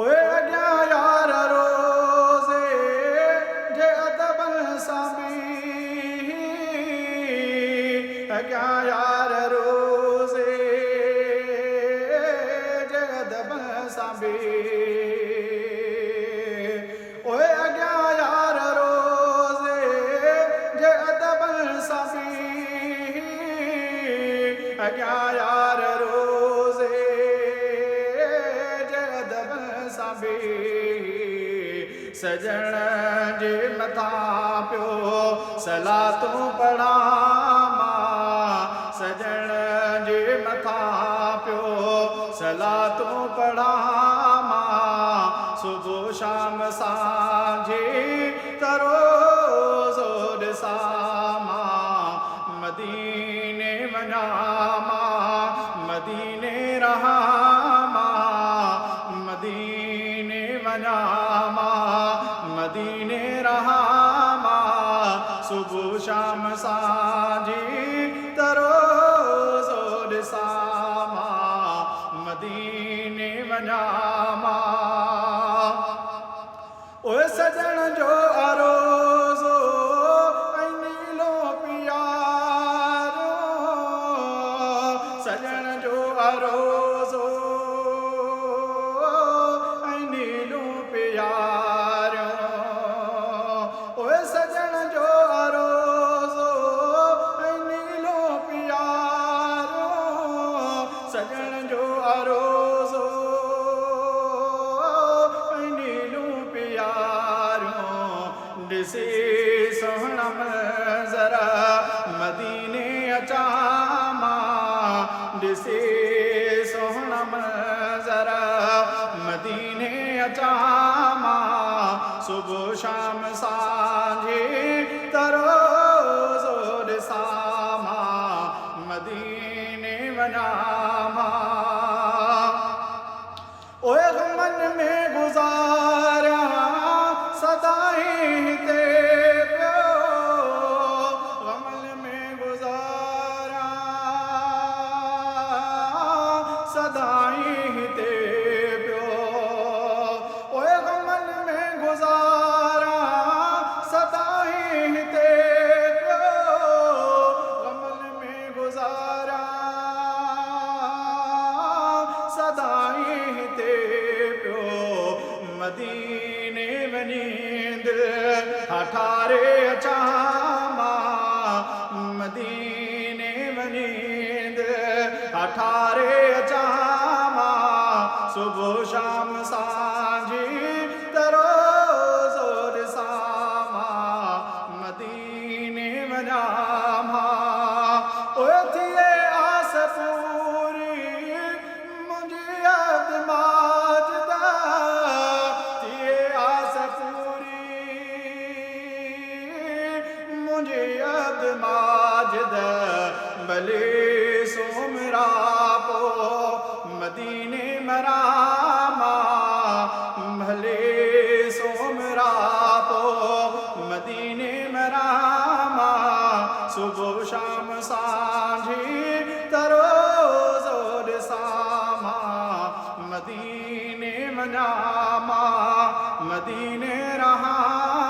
ओए अॻियां यार रोज़े जे अदबन सां बि अॻियां यार रोज़े जे अदबन सां बि ओए अॻियां यार रोज़े जे अदबन सां बि अॻियां यार रोज़े जे अदबन सां बि सजण जे मथां पियो सलातूं पढ़ां मां सजण जे मथां पियो सलातूं पढ़ां मां सुबुह शाम सांझे तरोज़ो ॾिसां मां मदीने वञा मां मदीने रहां मां मदीने वञा मां मदीने रहां मां सुबुह शाम सांझी तरोज़ो ॾिसां मां मदीने वञा मां ओए सजण जो अरोज़ो ऐं नीलो प्यारो सजण जो अरोज़ो ऐं नीलो प्यारो ओए सजण जो अरोज़ो ऐं नीलो प्यारो सजण जो अरोज़ो ऐं नीलो प्यारो ॾिसी सोहणा मंज़र मदीने अचां मां ॾिसी सोहणा मंज़र मदीने अचां मां सुबुह शाम सांझे तरोज़ो ॾिसां मां मदीने वञा मां ओए गमन में गुज़ारियां सदाईं हिते पियो गमन में गुज़ारियां सदाईं हिते पियो ओए गमन में गुज़ारियां सदाईं हिते पियो गमन में गुज़ारियां सदाईं हिते पियो मदीने वञी दिलि ठारे अचां मां मदीने वञी दिलि ठारे अचां मां सुबुह शाम सांझी तरोज़ो ॾिसां मां मदीने वञा मां ओए थिए आस पूरी मुंहिंजी यादि माजदा थिए आस पूरी मुंहिंजी यादि माजदा भले सोमरा पोइ मदीने मरां मां भले सोमरा पोइ मदीने मरां मां सुबुह शाम सांझी तरोज़ो ॾिसां मां मदीने वञा मां मदीने रहां